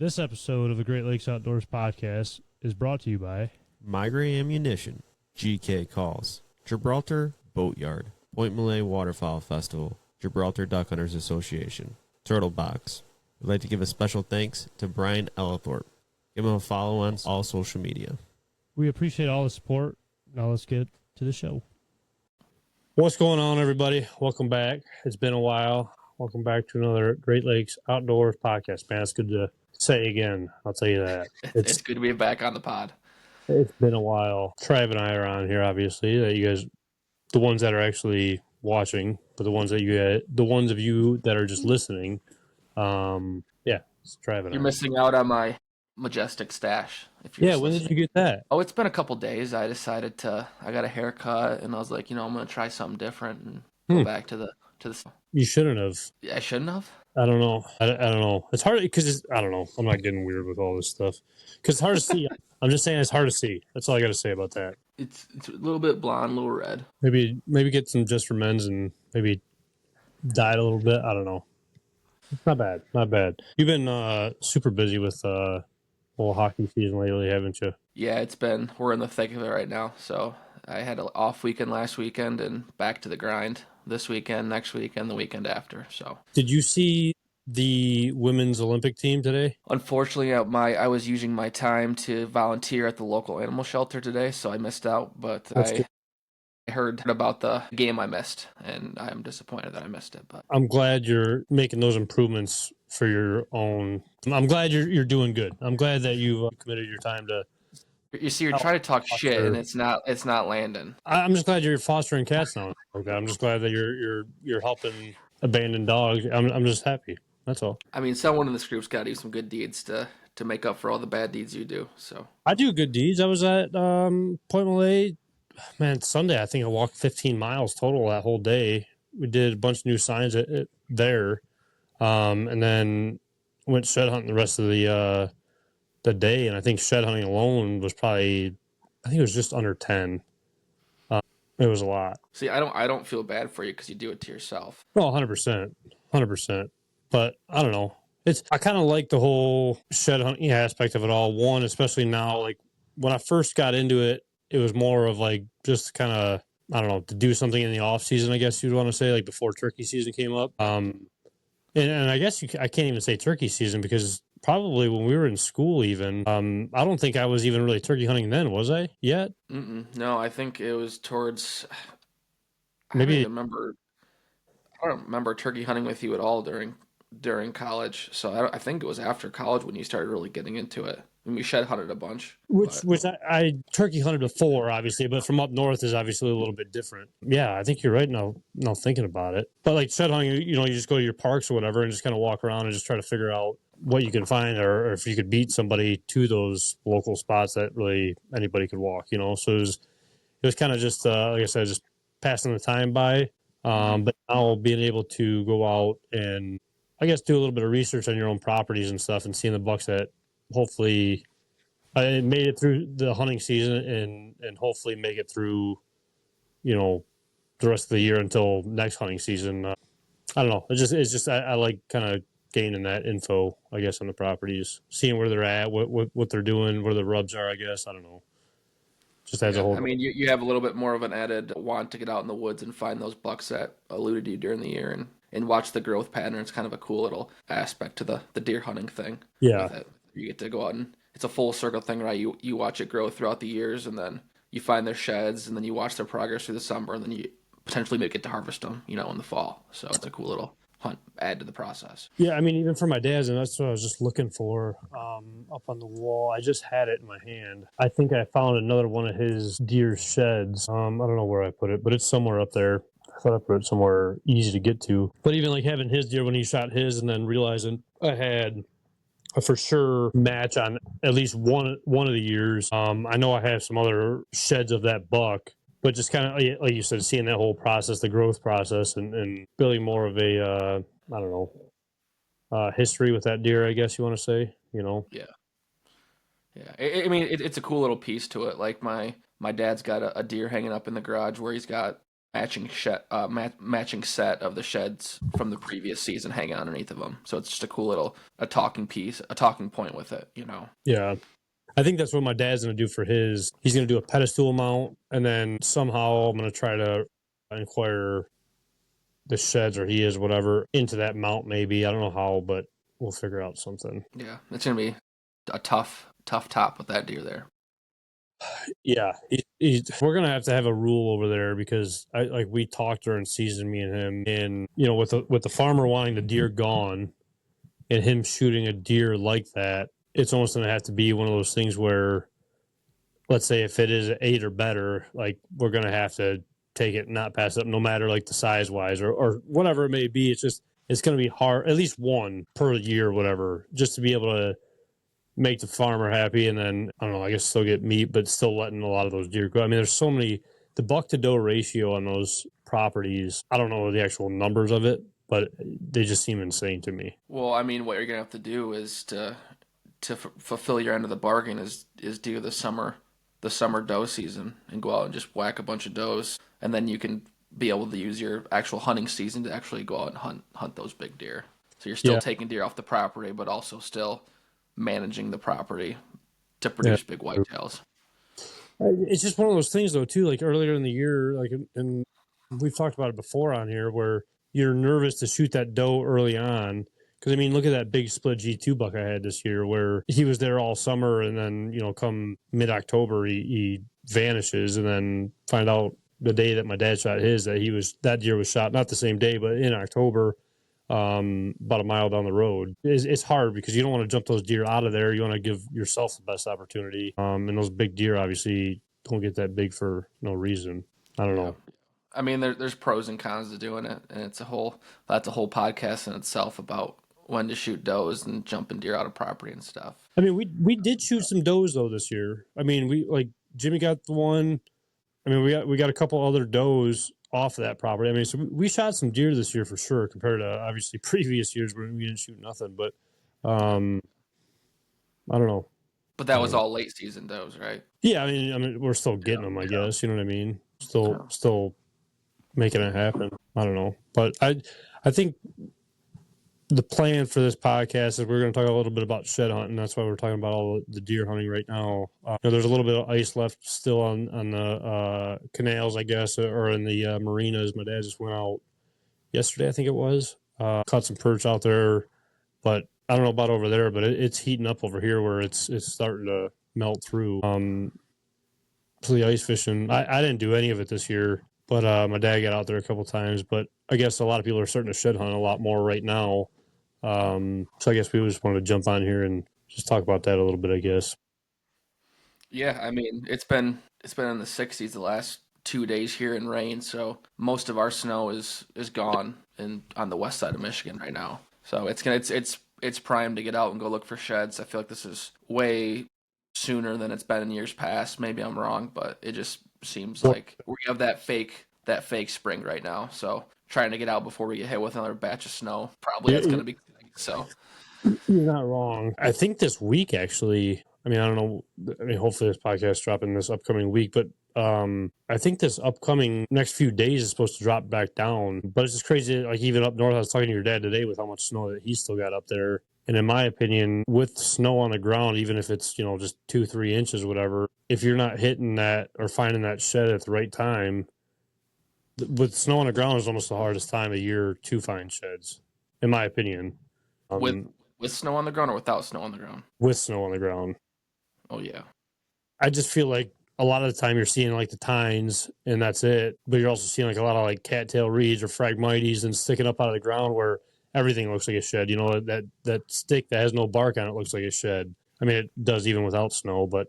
This episode of the Great Lakes Outdoors podcast is brought to you by Migrate Ammunition, GK Calls, Gibraltar Boatyard, Point Malay Waterfowl Festival, Gibraltar Duck Hunters Association, Turtle Box. We'd like to give a special thanks to Brian Ellithorpe. Give him a follow on all social media. We appreciate all the support. Now let's get to the show. What's going on, everybody? Welcome back. It's been a while. Welcome back to another Great Lakes Outdoors podcast, man. It's good to say again. I'll tell you that. It's good to be back on the pod. It's been a while. Trav and I are on here, obviously. That you guys, the ones that are actually watching, but the ones of you that are just listening, it's Trav and You're I. missing out on my majestic stash. When did you get that? Oh, it's been a couple days. I got a haircut, and I was like, I'm gonna try something different and go back to the. You shouldn't have. I shouldn't have. I don't know. I don't know. It's hard because I don't know. I'm not getting weird with all this stuff because it's hard to see. I'm just saying it's hard to see. That's all I got to say about that. It's a little bit blonde, a little red. Maybe get some just for men's and maybe dye it a little bit. I don't know. It's not bad. You've been super busy with whole hockey season lately, haven't you? Yeah, we're in the thick of it right now. So I had an off weekend last weekend and back to the grind this weekend, next weekend, the weekend after. So did you see the women's Olympic team today? Unfortunately, I was using my time to volunteer at the local animal shelter today, so I missed out. But I heard about the game I missed, and I'm disappointed that I missed it. But I'm glad you're making those improvements for your own. I'm glad you're doing good. I'm glad that you've committed your time to. You see, you're trying to talk shit, and it's not landing. I'm just glad you're fostering cats now. Okay, I'm just glad that you're helping abandoned dogs. I'm just happy. That's all. I mean, someone in this group's got to do some good deeds to make up for all the bad deeds you do. So I do good deeds. I was at Point Malay. Man, Sunday I think I walked 15 miles total that whole day. We did a bunch of new signs there, and then went shed hunting the rest of the day. And I think shed hunting alone was probably, I think it was just under 10. It was a lot. See, I don't feel bad for you because you do it to yourself. No, 100%. But I don't know. I kind of like the whole shed hunting aspect of it all. One, especially now, like when I first got into it, it was more of like just kind of, I don't know, to do something in the off season, I guess you'd want to say, like before turkey season came up. And I guess I can't even say turkey season because probably when we were in school even, I don't think I was even really turkey hunting then, was I yet? No, I think it was towards, Maybe. I don't remember turkey hunting with you at all during college. So I think it was after college when you started really getting into it. I mean, we shed hunted a bunch. Which I turkey hunted before, obviously, but from up north is obviously a little bit different. Yeah, I think you're right now thinking about it. But like shed hunting, you just go to your parks or whatever and just kind of walk around and just try to figure out what you can find or if you could beat somebody to those local spots that really anybody could walk, So it was kind of just, like I said, just passing the time by. But now being able to go out and I guess do a little bit of research on your own properties and stuff and seeing the bucks that hopefully made it through the hunting season and hopefully make it through, the rest of the year until next hunting season. I don't know. It's just I like kind of gaining that info, I guess, on the properties, seeing where they're at, what they're doing, where the rubs are, I guess. I don't know. Just as a whole. I mean, you have a little bit more of an added want to get out in the woods and find those bucks that eluded you during the year and watch the growth pattern. It's kind of a cool little aspect to the deer hunting thing. Yeah. You get to go out and it's a full circle thing, right? You watch it grow throughout the years and then you find their sheds and then you watch their progress through the summer and then you potentially may get to harvest them, in the fall. So it's a cool little hunt add to the process. Yeah, I mean, even for my dad's, and that's what I was just looking for up on the wall. I just had it in my hand. I think I found another one of his deer sheds. I don't know where I put it, but it's somewhere up there. I thought I put it somewhere easy to get to. But even like having his deer when he shot his and then realizing I had a for sure match on at least one of the years. I know I have some other sheds of that buck, but just kind of, like you said, seeing that whole process, the growth process and building more of a, I don't know, history with that deer, I guess you want to say, Yeah. I mean, it's a cool little piece to it. Like my dad's got a deer hanging up in the garage where he's got matching set of the sheds from the previous season hanging underneath of them. So it's just a cool little a talking point with it, you know. Yeah. I think that's what my dad's going to do for his. He's going to do a pedestal mount, and then somehow I'm going to try to inquire the sheds, or he is, whatever, into that mount maybe. I don't know how, but we'll figure out something. Yeah, it's gonna be a tough top with that deer there. Yeah, we're gonna have to have a rule over there because we talked during season, me and him, and with the farmer wanting the deer gone and him shooting a deer like that, it's almost gonna have to be one of those things where, let's say if it is an 8 or better, like we're gonna have to take it, not pass it up, no matter like the size wise or whatever it may be. It's gonna be hard, at least one per year, whatever, just to be able to make the farmer happy, and then I don't know, I guess still get meat, but still letting a lot of those deer go. I mean, there's so many, the buck to doe ratio on those properties. I don't know the actual numbers of it, but they just seem insane to me. Well, I mean, what you're gonna have to do is to fulfill your end of the bargain is do the summer doe season and go out and just whack a bunch of does, and then you can be able to use your actual hunting season to actually go out and hunt those big deer. So you're still taking deer off the property, but also still managing the property to produce big whitetails. It's just one of those things, though, too. Like earlier in the year, and we've talked about it before on here, where you're nervous to shoot that doe early on. Because I mean, look at that big split G2 buck I had this year, where he was there all summer, and then come mid-October, he vanishes, and then find out the day that my dad shot his that deer was shot, not the same day, but in October. About a mile down the road. It's hard because you don't want to jump those deer out of there. You want to give yourself the best opportunity. And those big deer obviously don't get that big for no reason. I don't know. I mean, there's pros and cons to doing it, and that's a whole podcast in itself about when to shoot does and jumping deer out of property and stuff. I mean, we did shoot some does though this year. I mean, Jimmy got the one. I mean, we got a couple other does off of that property. I mean, so we shot some deer this year for sure, compared to obviously previous years where we didn't shoot nothing. But I don't know. But that was all late season does, right? Yeah, I mean, we're still getting them, I guess. You know what I mean? Still making it happen. I don't know, but I think the plan for this podcast is we're going to talk a little bit about shed hunting. That's why we're talking about all the deer hunting right now. There's a little bit of ice left still on the canals, I guess, or in the marinas. My dad just went out yesterday, I think it was, caught some perch out there, but I don't know about over there, but it's heating up over here where it's starting to melt through. So the ice fishing, I didn't do any of it this year, but my dad got out there a couple times. But I guess a lot of people are starting to shed hunt a lot more right now. So I guess we just wanted to jump on here and just talk about that a little bit, I guess. Yeah, I mean, it's been in the 60s the last 2 days here in rain, so most of our snow is gone on the west side of Michigan right now. So it's primed to get out and go look for sheds. I feel like this is way sooner than it's been in years past. Maybe I'm wrong, but it just seems like we have that fake spring right now. So trying to get out before we get hit with another batch of snow, probably it's going to be so. You're not wrong. I think this week, actually, I mean, I don't know. I mean, hopefully this podcast dropping this upcoming week, but I think this upcoming next few days is supposed to drop back down. But it's just crazy. Like even up north, I was talking to your dad today with how much snow that he still got up there. And in my opinion, with snow on the ground, even if it's, just 2-3 inches or whatever, if you're not hitting that or finding that shed at the right time, with snow on the ground is almost the hardest time of year to find sheds, in my opinion. With snow on the ground or without snow on the ground? With snow on the ground. Oh, yeah. I just feel like a lot of the time you're seeing like the tines and that's it, but you're also seeing like a lot of like cattail reeds or phragmites and sticking up out of the ground where everything looks like a shed. That stick that has no bark on it looks like a shed. I mean, it does even without snow, but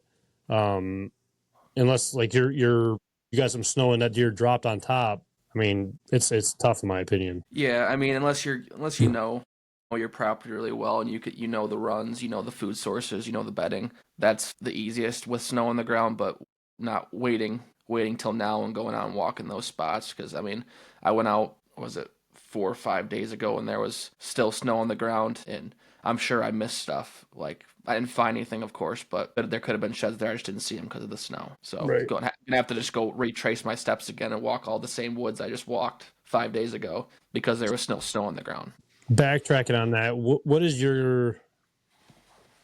unless like you got some snow and that deer dropped on top, I mean, it's tough in my opinion. Yeah, I mean, unless you know your property really well and you know the runs, the food sources, the bedding, that's the easiest with snow on the ground, but not waiting till now and going out and walking those spots. Because I mean, I went out, was it 4 or 5 days ago, and there was still snow on the ground, and I'm sure I missed stuff. Like, I didn't find anything, of course, but there could have been sheds there. I just didn't see them because of the snow. So Right. gonna have to just go retrace my steps again and walk all the same woods I just walked 5 days ago because there was still snow on the ground. Backtracking on that, what is your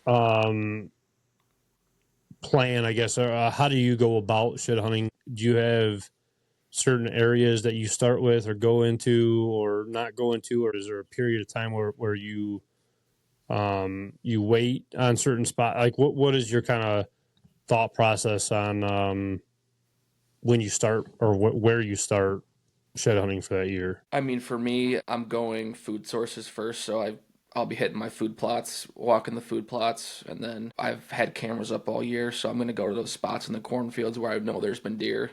plan, I guess, or how do you go about shed hunting? Do you have certain areas that you start with or go into or not go into, or is there a period of time where you wait on certain spot? Like what is your kind of thought process on when you start or where you start shed hunting for that year? I mean, for me, I'm going food sources first, so I'll be hitting my food plots, walking the food plots, and then I've had cameras up all year, so I'm gonna go to those spots in the cornfields where I know there's been deer,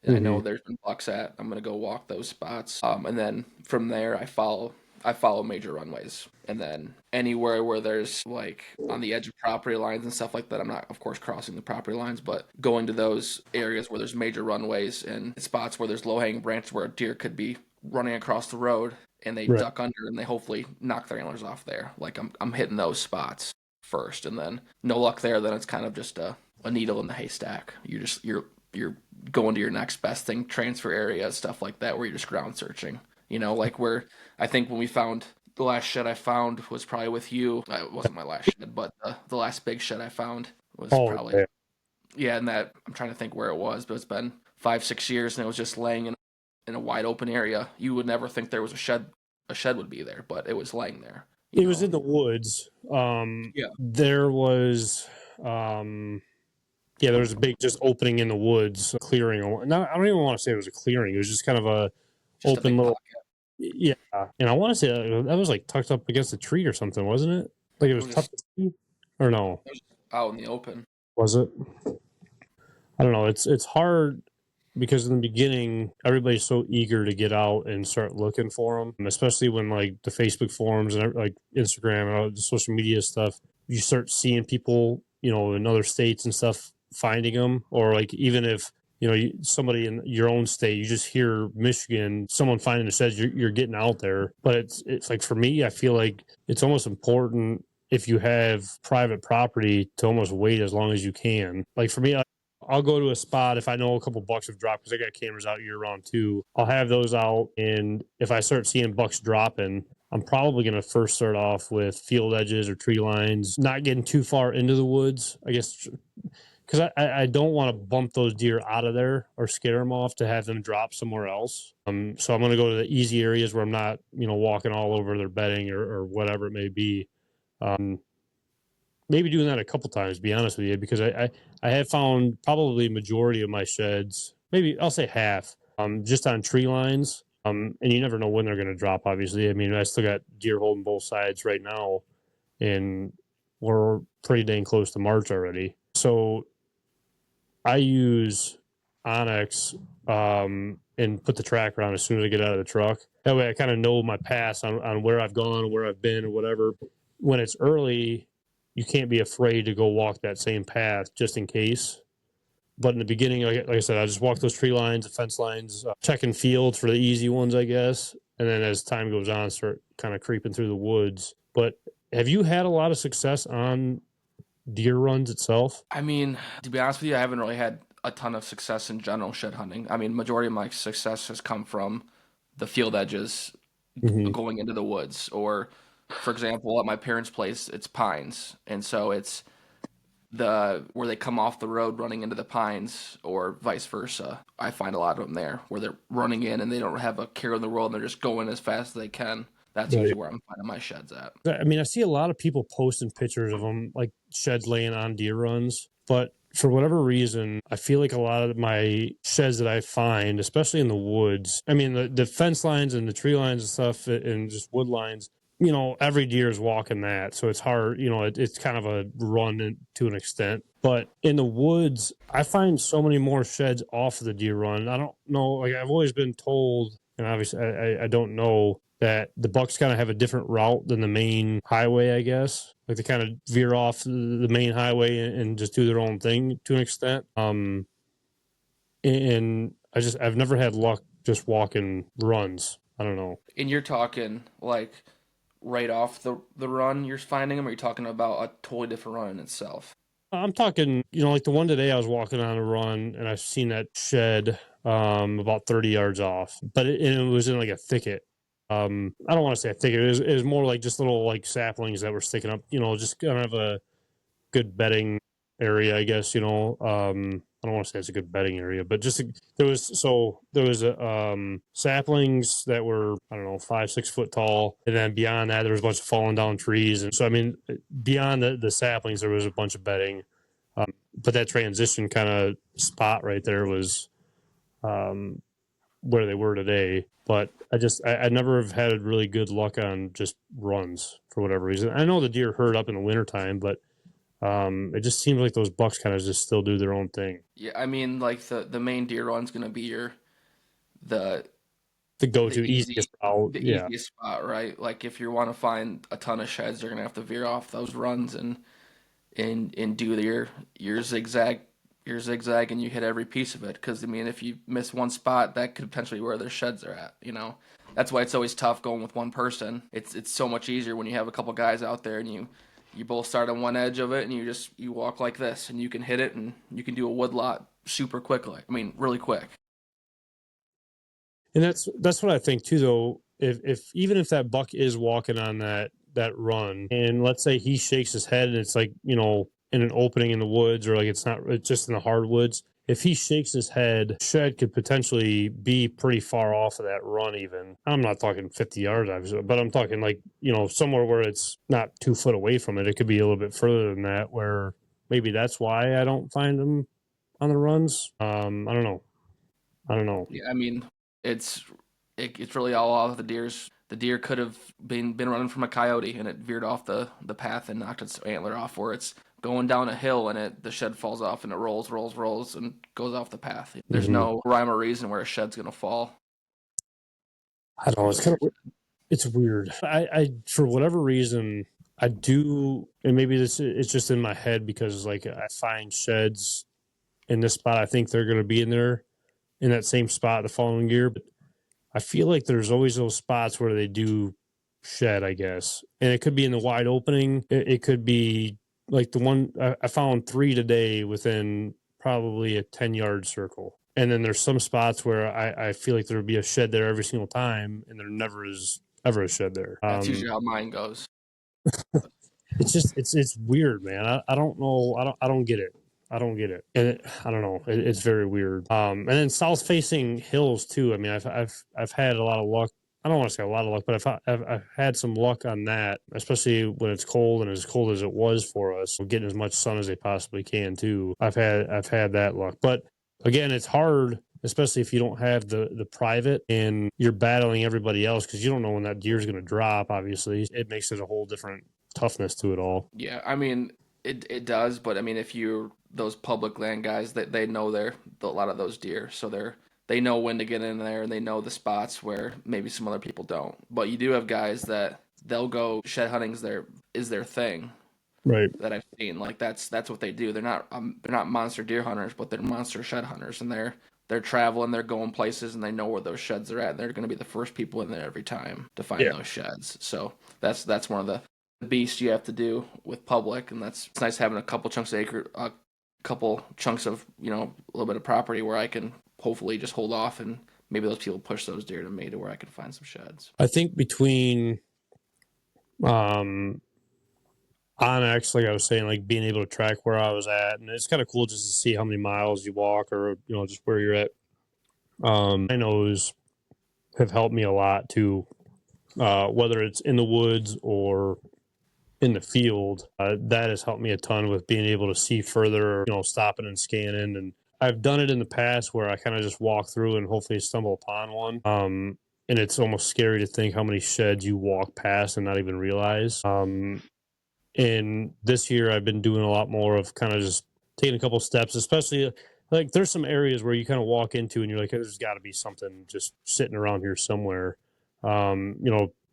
and I know there's been bucks at. I'm gonna go walk those spots, and then from there I follow major runways, and then anywhere where there's like on the edge of property lines and stuff like that. I'm not, of course, crossing the property lines, but going to those areas where there's major runways and spots where there's low hanging branches where a deer could be running across the road, and they Right. duck under and they hopefully knock their antlers off there. Like I'm hitting those spots first, and then no luck there, then it's kind of just a needle in the haystack. You're going to your next best thing, transfer areas, stuff like that, where you're just ground searching. You know, like where I think when we found the last shed I found was probably with you. It wasn't my last shed, but the last big shed I found was probably Okay. yeah. And that I'm trying to think where it was, but it's been 5-6 years, and it was just laying in a wide open area. You would never think there was a shed. A shed would be there, but it was laying there. It was in the woods. Yeah. There was there was a big just opening in the woods, clearing. No, I don't even want to say it was a clearing. It was just kind of a Just a open big little. pocket. Yeah, and I want to say that was like tucked up against a tree or something, wasn't it? Like it was It was tucked or no? It was out in the open. Was it? I don't know. It's hard because in the beginning everybody's so eager to get out and start looking for them, especially when like the Facebook forums and like Instagram and all the social media stuff. You start seeing people, in other states and stuff finding them, or like even if somebody in your own state, you just hear Michigan, someone finding it says you're getting out there. But it's like for me, I feel like it's almost important if you have private property to almost wait as long as you can. Like for me, I'll go to a spot if I know a couple bucks have dropped because I got cameras out year round too. I'll have those out, and if I start seeing bucks dropping, I'm probably going to first start off with field edges or tree lines, not getting too far into the woods, I guess, because I don't want to bump those deer out of there or scare them off to have them drop somewhere else. So I'm going to go to the easy areas where I'm not, walking all over their bedding or whatever it may be. Maybe doing that a couple times, to be honest with you, because I have found probably majority of my sheds, maybe I'll say half, just on tree lines. And you never know when they're going to drop, obviously. I mean, I still got deer holding both sides right now, and we're pretty dang close to March already. So I use Onyx and put the tracker on as soon as I get out of the truck. That way I kind of know my pass on where I've gone, where I've been, or whatever. When it's early, you can't be afraid to go walk that same path just in case. But in the beginning, like I said, I just walk those tree lines, the fence lines, checking fields for the easy ones, I guess. And then as time goes on, start kind of creeping through the woods. But have you had a lot of success on deer runs itself? I mean, to be honest with you, I haven't really had a ton of success in general shed hunting. I mean, majority of my success has come from the field edges going into the woods, or for example, at my parents' place, it's pines, and so it's where they come off the road running into the pines, or vice versa. I find a lot of them there where they're running in and they don't have a care in the world and they're just going as fast as they can. That's usually where I'm finding my sheds at. I mean, I see a lot of people posting pictures of them, like sheds laying on deer runs. But for whatever reason, I feel like a lot of my sheds that I find, especially in the woods, I mean, the fence lines and the tree lines and stuff and just wood lines, every deer is walking that. So it's hard, it's kind of a run to an extent. But in the woods, I find so many more sheds off of the deer run. I don't know. Like I've always been told, and obviously I don't know, that the bucks kind of have a different route than the main highway, I guess. Like they kind of veer off the main highway and just do their own thing to an extent. And I've never had luck just walking runs I don't know. And you're talking like right off the run you're finding them, or are you talking about a totally different run in itself? I'm talking, like the one today I was walking on a run and I've seen that shed about 30 yards off, but it was in like a thicket. I don't want to say a thicket. It was more like just little like saplings that were sticking up, just kind of a good bedding area, I guess, I don't want to say it's a good bedding area, but just there was saplings that were, I don't know, 5-6 foot tall, and then beyond that there was a bunch of fallen down trees, and so I mean beyond the saplings there was a bunch of bedding, but that transition kind of spot right there was where they were today. But I never have had really good luck on just runs for whatever reason. I know the deer herd up in the wintertime, but it just seems like those bucks kind of just still do their own thing. Yeah, I mean, like the main deer run's gonna be the The the go-to easy easiest route, the yeah. easiest spot, right? Like if you want to find a ton of sheds, you're gonna have to veer off those runs and do your zigzag and you hit every piece of it. Because I mean, if you miss one spot, that could potentially be where their sheds are at. That's why it's always tough going with one person. It's so much easier when you have a couple guys out there and you both start on one edge of it and you walk like this and you can hit it and you can do a wood lot super quickly. I mean, really quick. And that's what I think too, though. If even if that buck is walking on that run, and let's say he shakes his head and it's like in an opening in the woods, or like it's just in the hardwoods. If he shakes his head, shed could potentially be pretty far off of that run. Even I'm not talking 50 yards, obviously, but I'm talking like somewhere where it's not 2 foot away from it. It could be a little bit further than that, where maybe that's why I don't find them on the runs. I don't know. I don't know. Yeah, I mean, it's it's really all off the deer's. The deer could have been running from a coyote and it veered off the path and knocked its antler off, where it's going down a hill and the shed falls off and it rolls and goes off the path. There's Mhm. no rhyme or reason where a shed's gonna fall. I don't know. It's weird. I for whatever reason I do, and maybe it's just in my head because like I find sheds in this spot. I think they're going to be in there in that same spot the following year. But I feel like there's always those spots where they do shed, I guess, and it could be in the wide opening. It could be like the one I found 3 today within probably a 10-yard circle. And then there's some spots where I feel like there would be a shed there every single time, and there never is ever a shed there. That's usually how mine goes. It's just it's weird, man. I don't know. I don't get it. I don't get it, and I don't know. It's very weird. And then south facing hills too. I mean, I've had a lot of luck. I don't want to say a lot of luck, but I've had some luck on that, especially when it's cold and as cold as it was for us, getting as much sun as they possibly can too. I've had that luck, but again, it's hard, especially if you don't have the private and you're battling everybody else because you don't know when that deer is going to drop. Obviously, it makes it a whole different toughness to it all. Yeah, I mean it does, but I mean if you're those public land guys that they know a lot of those deer, so they know when to get in there and they know the spots where maybe some other people don't. But you do have guys that they'll go shed hunting is their thing. Right. That I've seen. Like that's what they do. They're not monster deer hunters, but they're monster shed hunters, and they're traveling, they're going places, and they know where those sheds are at. And they're going to be the first people in there every time to find those sheds. So that's one of the beasts you have to do with public, and it's nice having a couple chunks of a little bit of property where I can hopefully just hold off, and maybe those people push those deer to me to where I can find some sheds. I think between Onyx, like I was saying, like being able to track where I was at, and it's kind of cool just to see how many miles you walk, or just where you're at. Rhinos have helped me a lot too, whether it's in the woods or in the field. That has helped me a ton with being able to see further, stopping and scanning. And I've done it in the past where I kind of just walk through and hopefully stumble upon one. And it's almost scary to think how many sheds you walk past and not even realize. And this year I've been doing a lot more of kind of just taking a couple steps, especially like there's some areas where you kind of walk into and you're like, there's got to be something just sitting around here somewhere.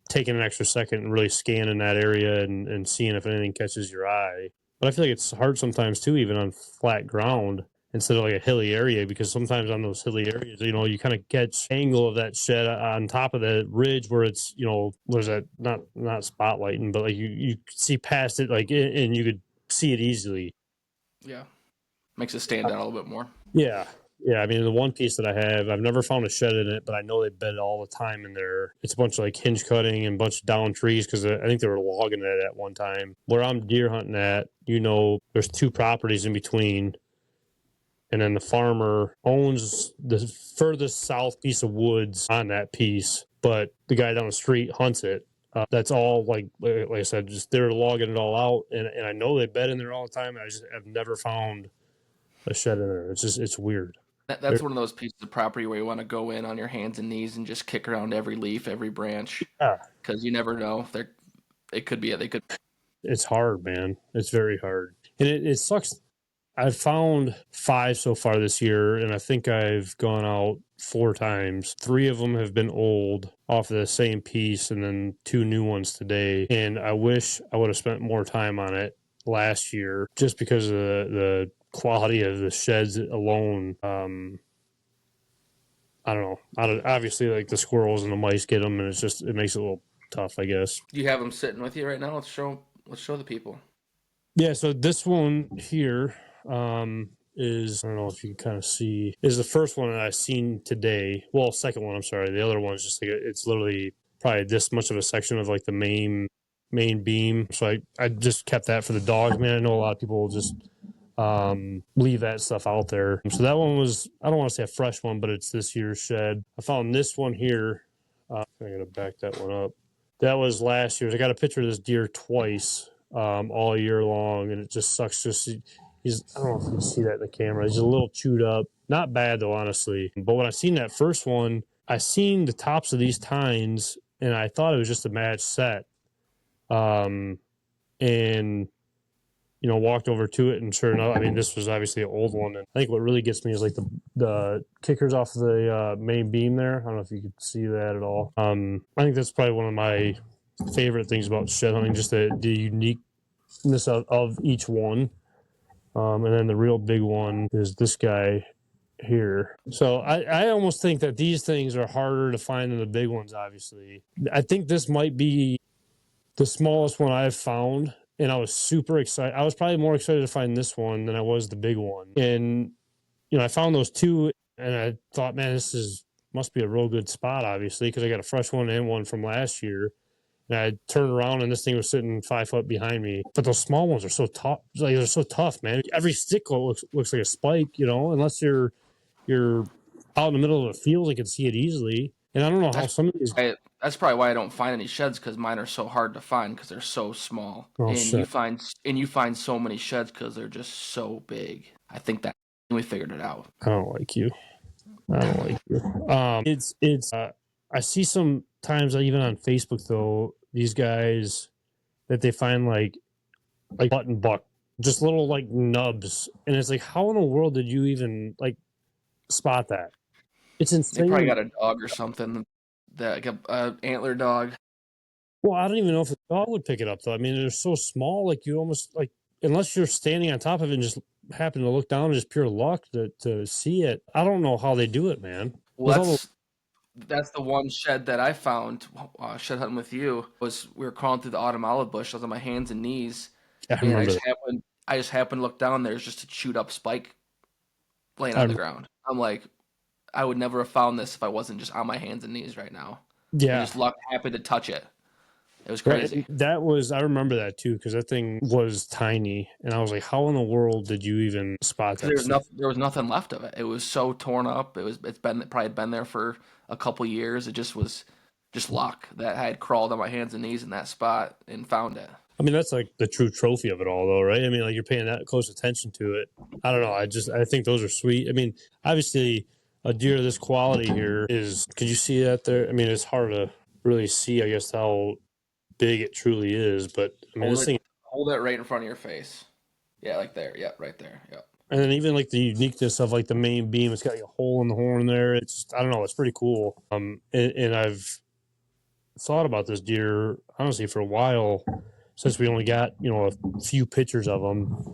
Taking an extra second and really scanning that area and seeing if anything catches your eye. But I feel like it's hard sometimes too, even on flat ground, instead of like a hilly area, because sometimes on those hilly areas, you know, you kind of catch angle of that shed on top of the ridge where it's, you know, there's that not spotlighting, but like you see past it, like, and you could see it easily. Yeah, makes it stand out a little bit more. Yeah. Yeah, I mean, the one piece that I have, I've never found a shed in it, but I know they bed all the time in there. It's a bunch of like hinge cutting and a bunch of down trees because I think they were logging it at one time. Where I'm deer hunting at, you know, there's 2 properties in between, and then the farmer owns the furthest south piece of woods on that piece, but the guy down the street hunts it. That's all like I said, just they're logging it all out, and I know they bed in there all the time. I've never found a shed in there. It's weird. That's one of those pieces of property where you want to go in on your hands and knees and just kick around every leaf, every branch, Yeah, because you never know. It could be. They could. it's hard, man. It's very hard, and it sucks. I've found 5 so far this year, and I think I've gone out 4 times. 3 of them have been old off of the same piece, and then 2 new ones today. And I wish I would have spent more time on it last year, just because of the quality of the sheds alone. I don't know. Obviously, like the squirrels and the mice get them, and it makes it a little tough, I guess. Do you have them sitting with you right now? Let's show the people. Yeah. So this one here is, I don't know if you can kind of see, is the first one that I seen today. Well, second one, I'm sorry. The other one is just like it's literally probably this much of a section of like the main beam. So I just kept that for the dogs, man. I know a lot of people will just leave that stuff out there. So that one was, I don't want to say a fresh one, but it's this year's shed. I found this one here. I'm gonna back that one up. That was last year's. I got a picture of this deer twice, all year long, and it just sucks. He's, I don't know if you can see that in the camera. He's a little chewed up. Not bad though, honestly. But when I seen that first one, I seen the tops of these tines, and I thought it was just a match set. And you know, walked over to it, and sure enough, I mean, this was obviously an old one. And I think what really gets me is like the kickers off the main beam there. I don't know if you could see that at all. I think that's probably one of my favorite things about shed hunting, just the uniqueness of each one. And then the real big one is this guy here. So I almost think that these things are harder to find than the big ones, obviously. I think this might be the smallest one I've found, and I was super excited. I was probably more excited to find this one than I was the big one. And, you know, I found those 2, and I thought, man, must be a real good spot, obviously, because I got a fresh one and one from last year. And I turned around, and this thing was sitting 5 foot behind me. But those small ones are so tough. Like, they're so tough, man. Every stick looks like a spike, you know, unless you're out in the middle of a field and can see it easily. And I don't know how some of these. That's probably why I don't find any sheds, because mine are so hard to find because they're so small. Oh, shit. You find so many sheds because they're just so big. I think that we figured it out. I don't like you. I see sometimes even on Facebook though, these guys that they find like button buck, just little like nubs, and it's like, how in the world did you even like spot that? It's insane. They probably got a dog or something, like a antler dog. Well, I don't even know if a dog would pick it up though. I mean, they're so small, like you almost like, unless you're standing on top of it and just happen to look down, and just pure luck to see it. I don't know how they do it, man. Well, that's the one shed that I found shed hunting with you. We were crawling through the autumn olive bush. I was on my hands and knees, and I just happened to look down. There's just a chewed up spike laying on the ground. I'm like, I would never have found this if I wasn't just on my hands and knees right now. Yeah, just luck happened to touch it. It was crazy. I remember that too, because that thing was tiny, and I was like, how in the world did you even spot that? There was nothing left of it. It was so torn up. It's probably been there for a couple years. It just was just luck that I had crawled on my hands and knees in that spot and found it. I mean, that's like the true trophy of it all, though, right? I mean, like, you're paying that close attention to it. I don't know. I think those are sweet. I mean, obviously, a deer of this quality here could you see that there? I mean, it's hard to really see, I guess, how big it truly is, but I mean, hold it right in front of your face. Yeah, like there. Yeah, right there. Yeah. And then even like the uniqueness of like the main beam, it's got like a hole in the horn there. It's, I don't know, it's pretty cool. And I've thought about this deer honestly for a while, since we only got, you know, a few pictures of him,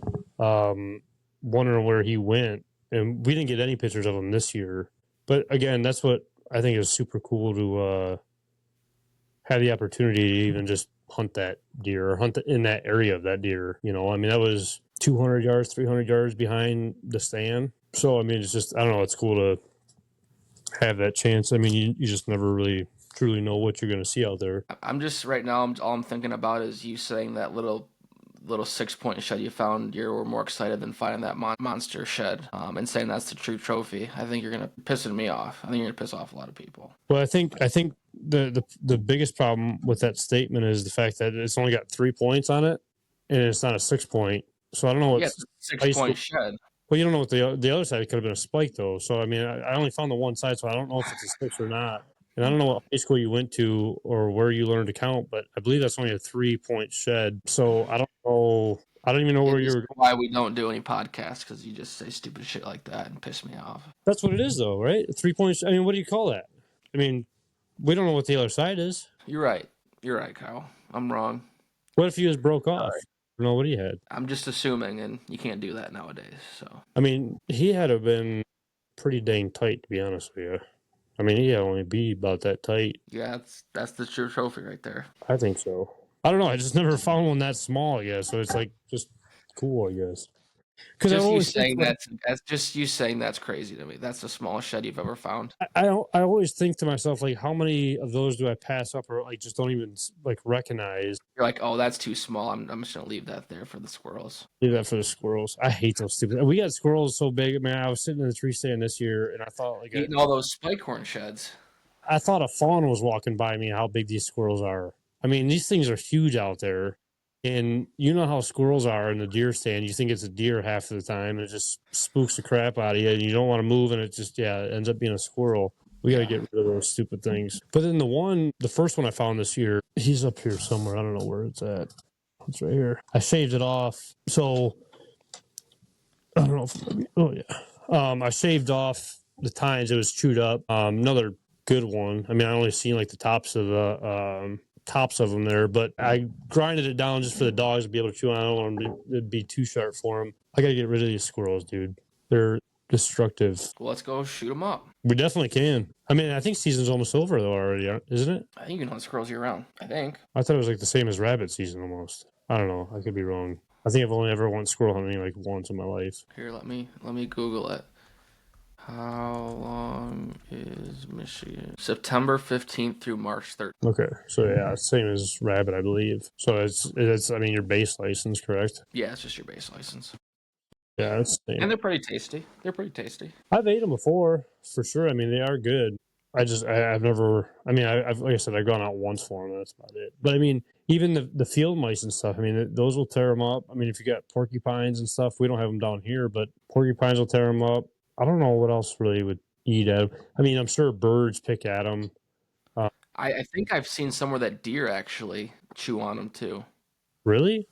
wondering where he went. and we didn't get any pictures of them this year. But again, that's what I think is super cool to have the opportunity to even just hunt that deer or hunt in that area of that deer. You know, I mean, that was 200 yards, 300 yards behind the stand. So, I mean, it's just, I don't know, it's cool to have that chance. I mean, you just never really truly know what you're going to see out there. I'm just right now. All I'm thinking about is you saying that little 6-point shed you found. You were more excited than finding that monster shed, and saying that's the true trophy. I think you're gonna pissing me off. I think you're gonna piss off a lot of people. Well, I think the biggest problem with that statement is the fact that it's only got 3 points on it, and it's not a 6-point. So I don't know what. Yeah, it's a 6-point shed. Well, you don't know what the other side could have been a spike though. So I mean, I only found the one side, so I don't know if it's a 6 or not. And I don't know what high school you went to or where you learned to count, but I believe that's only a 3-point shed. So I don't know. I don't even know where you're. Why we don't do any podcasts, because you just say stupid shit like that and piss me off. That's what it is, though, right? 3 points. I mean, what do you call that? I mean, we don't know what the other side is. You're right. You're right, Kyle. I'm wrong. What if you just broke off? I don't know what he had. I'm just assuming, and you can't do that nowadays. So I mean, he had to have been pretty dang tight, to be honest with you. I mean, he had only be about that tight. Yeah, that's the true trophy right there. I think so. I don't know. I just never found one that small, I guess. So it's like just cool, I guess. Because you saying that's just you saying that's crazy to me. That's the smallest shed you've ever found. I always think to myself, like, how many of those do I pass up or like just don't even like recognize? You're like, oh, that's too small. I'm just gonna leave that there for the squirrels. Leave that for the squirrels. I hate those stupid. We got squirrels so big. Man, I was sitting in the tree stand this year, and I thought like eating all those spike horn sheds. I thought a fawn was walking by me. How big these squirrels are! I mean, these things are huge out there. And you know how squirrels are in the deer stand. You think it's a deer half of the time, and it just spooks the crap out of you, and you don't want to move, and it just, it ends up being a squirrel. We got to get rid of those stupid things. But then the first one I found this year, he's up here somewhere. I don't know where it's at. It's right here. I shaved it off. So, I don't know if, I shaved off the tines. It was chewed up. Another good one. I mean, I only seen like the tops of the, tops of them there, but I grinded it down just for the dogs to be able to chew on. I don't want them to be too sharp for them. I got to get rid of these squirrels, dude. They're destructive. Well, let's go shoot them up. We definitely can. I mean, I think season's almost over though already, isn't it? I think you can hunt squirrels year round. I think. I thought it was like the same as rabbit season almost. I don't know. I could be wrong. I think I've only ever went squirrel hunting like once in my life. Here, let me Google it. How long is Michigan? September 15th through March 3rd. Okay. So, yeah, same as rabbit, I believe. So, it's I mean, your base license, correct? Yeah, it's just your base license. Yeah, it's the same. And they're pretty tasty. I've ate them before, for sure. I mean, they are good. I've never, I mean, I've like I said, I've gone out once for them. That's about it. But, I mean, even the field mice and stuff, I mean, those will tear them up. I mean, if you got porcupines and stuff, we don't have them down here, but porcupines will tear them up. I don't know what else really would eat at them. I mean, I'm sure birds pick at them. I think I've seen somewhere that deer actually chew on them too. Really?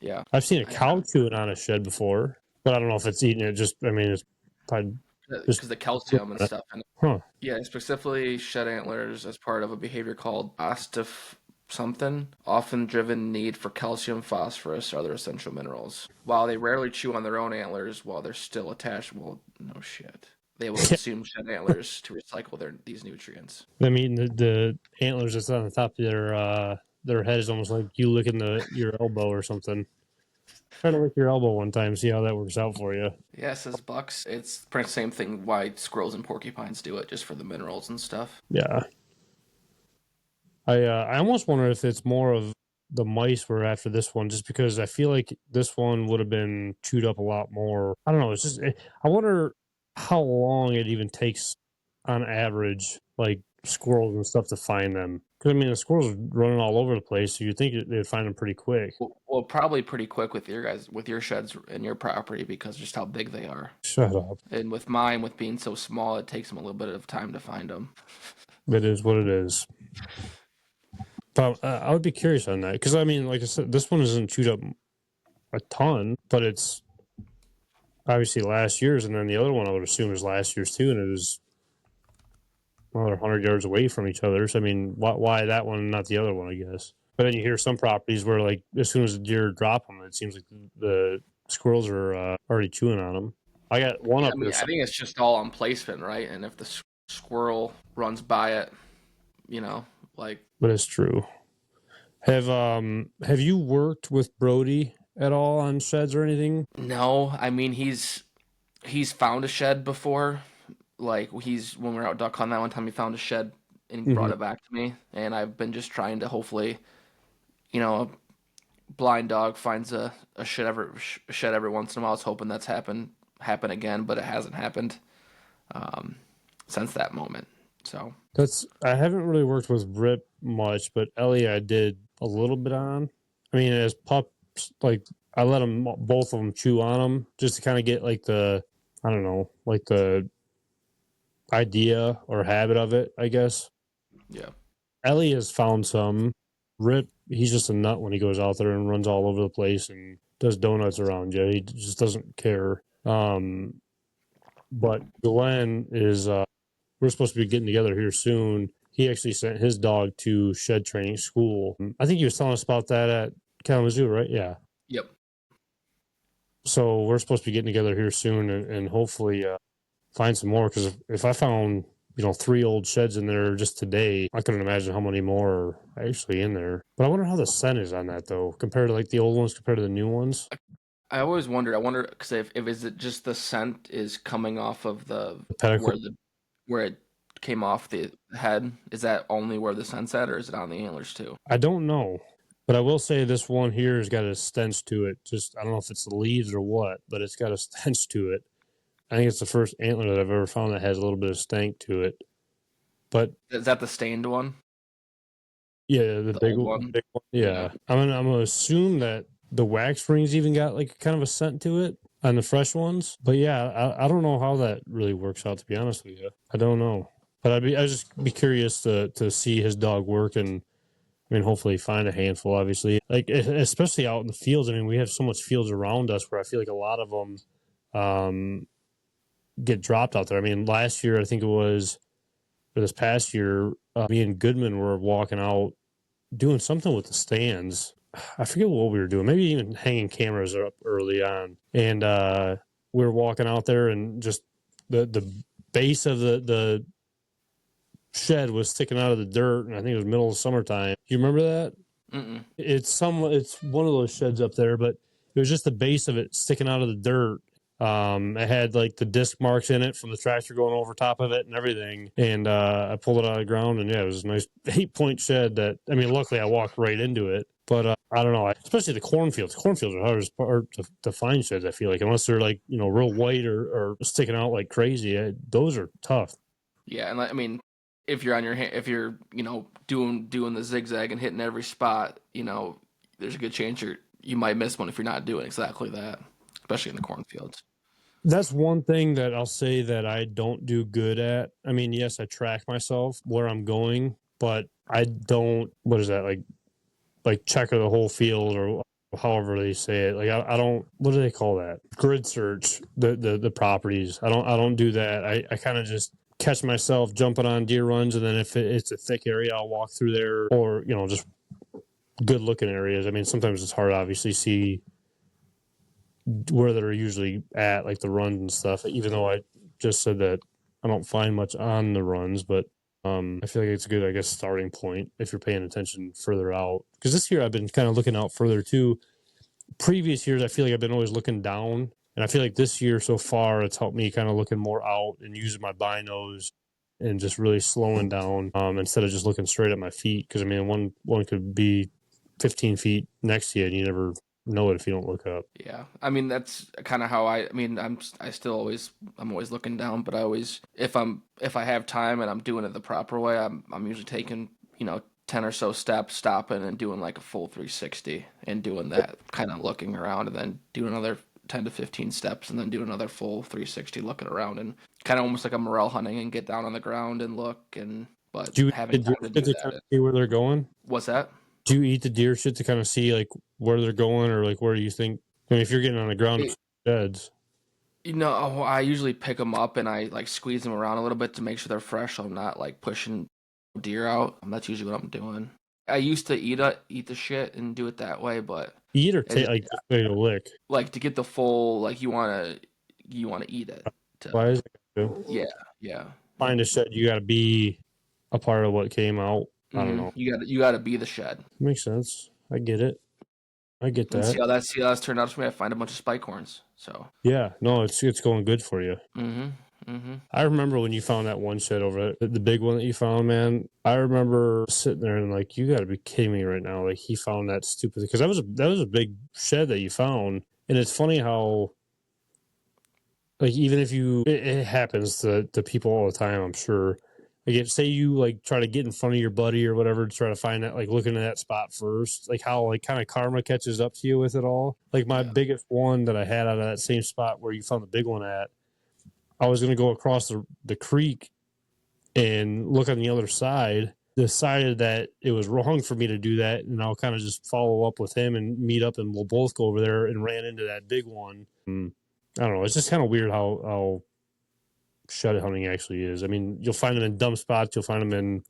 Yeah. I've seen a cow chewing on a shed before, but I don't know if it's eating it. Just, I mean, it's probably because the calcium and stuff. Huh. Yeah, specifically shed antlers as part of a behavior called something, often driven need for calcium, phosphorus, or other essential minerals. While they rarely chew on their own antlers while they're still attached, well, no shit. They will consume shed antlers to recycle these nutrients. I mean, the antlers that's on the top of their head is almost like you licking your elbow or something. Try to lick your elbow one time, see how that works out for you. Yeah, says Bucks. It's pretty same thing why squirrels and porcupines do it, just for the minerals and stuff. Yeah. I almost wonder if it's more of the mice were after this one, just because I feel like this one would have been chewed up a lot more. I don't know. It's just I wonder how long it even takes on average, like squirrels and stuff, to find them. Because I mean, the squirrels are running all over the place, so you'd think they'd find them pretty quick. Well, probably pretty quick with your sheds and your property because just how big they are. Shut up. And with mine, with being so small, it takes them a little bit of time to find them. It is what it is. But I would be curious on that because I mean, like I said, this one isn't chewed up a ton, but it's obviously last year's, and then the other one I would assume is last year's too, and it was another 100 yards away from each other. So I mean, why that one, and not the other one? I guess. But then you hear some properties where, like, as soon as the deer drop them, it seems like the squirrels are already chewing on them. I got one Yeah, up I here. mean, I think it's just all on placement, right? And if the squirrel runs by it, you know, like But it's true. Have you worked with Brody at all on sheds or anything? no, I mean he's found a shed before. Like he's when we were out duck hunting that one time, he found a shed and he brought Hmm. it back to me. And I've been just trying to hopefully, a blind dog finds a shed every once in a while. I was hoping that's happen again, but it hasn't happened um, since that moment. So I haven't really worked with Rip much, but Ellie I did a little bit on. I mean, as pups, like I let them both of them chew on them just to kind of get like I don't know, like the idea or habit of it, I guess. yeah, Ellie has found some. Rip, he's just a nut when he goes out there and runs all over the place and does donuts around you. He just doesn't care. But Glenn is, we're supposed to be getting together here soon. He actually sent his dog to shed training school. I think he was telling us about that at Kalamazoo, right? Yeah. yep, So we're supposed to be getting together here soon and hopefully find some more. Because if I found 3 old sheds in there just today, I couldn't imagine how many more are actually in there. But I wonder how the scent is on that though, compared to like the old ones compared to the new ones. I always wondered. I wonder because if is it just the scent is coming off of the The pedicle. where it came off the head? Is that only where the scent's at, or is it on the antlers too? I don't know, but I will say this one here has got a stench to it. Just I don't know if it's the leaves or what, but it's got a stench to it. I think it's the first antler that I've ever found that has a little bit of stank to it. But Is that the stained one, yeah, the the big, old the one? big one. Yeah. Yeah, I'm gonna assume that the wax rings even got like kind of a scent to it on the fresh ones. But yeah, I don't know how that really works out. To be honest with you, I don't know. But I'd just be curious to see his dog work and. I mean, hopefully find a handful, obviously. Like, especially out in the fields. I mean, we have so much fields around us where I feel like a lot of them get dropped out there. I mean, last year, I think it was, or this past year, me and Goodman were walking out doing something with the stands. I forget what we were doing. Maybe even hanging cameras up early on. And we were walking out there and just the base of the shed was sticking out of the dirt. And I think it was middle of summertime. You remember that? Mm-mm. It's one of those sheds up there, but it was just the base of it sticking out of the dirt. It had like the disc marks in it from the tractor going over top of it and everything. And I pulled it out of the ground, and yeah, it was a nice 8-point shed. That I mean, luckily I walked right into it. But I don't know, especially the cornfields. Cornfields are hardest part to find sheds. I feel like unless they're like real white or sticking out like crazy, those are tough. Yeah, and I mean, if you're on your if you're doing the zigzag and hitting every spot, there's a good chance you might miss one if you're not doing exactly that, especially in the cornfields. That's one thing that I'll say that I don't do good at. I mean, yes, I track myself where I'm going, but I don't. What is that like checker the whole field or however they say it? Like I don't. What do they call that? Grid search the properties. I don't do that. I kind of just catch myself jumping on deer runs, and then if it's a thick area, I'll walk through there, or just good looking areas. I mean, sometimes it's hard to obviously see where they're usually at, like the runs and stuff. Even though I just said that I don't find much on the runs, but I feel like it's a good, I guess, starting point if you're paying attention further out. Because this year I've been kind of looking out further too. Previous years, I feel like I've been always looking down, and I feel like this year so far it's helped me kind of looking more out and using my binos and just really slowing down instead of just looking straight at my feet. Because I mean, one could be 15 feet next to you, and you never know it if you don't look up. Yeah, I mean that's kind of how I mean I'm always looking down, but I always if I have time and I'm doing it the proper way, I'm usually taking 10 or so steps, stopping and doing like a full 360 and doing that kind of looking around, and then doing another 10 to 15 steps and then do another full 360 looking around, and kind of almost like a morel hunting and get down on the ground and look, and but Do you having eat the time to deer do shit to kind that. of see where they're going? What's that? Do you eat the deer shit to kind of see like where they're going or like where you think? I mean, if you're getting on the ground to sheds, I usually pick them up and I like squeeze them around a little bit to make sure they're fresh, so I'm not like pushing deer out. That's usually what I'm doing. I used to eat the shit and do it that way, but eat or it, take like just ready to lick. like to get the full, like you want to you want to eat it. Why is it? Yeah. Find a shed. You got to be a part of what came out. I don't know. You got to be the shed. Makes sense. I get it. I get And that. see how that's turned out for me. I find a bunch of spike horns. So Yeah. No, it's going good for you. I remember when you found that one shed over it, the big one that you found, man. I remember sitting there and like, you got to be kidding me right now. Like he found that stupid, because that was a big shed that you found, and it's funny how, like, even if it happens to people all the time, I'm sure. Like, say you like try to get in front of your buddy or whatever to try to find that, like looking at that spot first, like how like kind of karma catches up to you with it all. Like my biggest one that I had out of that same spot where you found the big one at, I was going to go across the creek and look on the other side, decided that it was wrong for me to do that. And I'll kind of just follow up with him and meet up, and we'll both go over there, and ran into that big one. I don't know. It's just kind of weird how shed hunting actually is. I mean, you'll find them in dumb spots. You'll find them in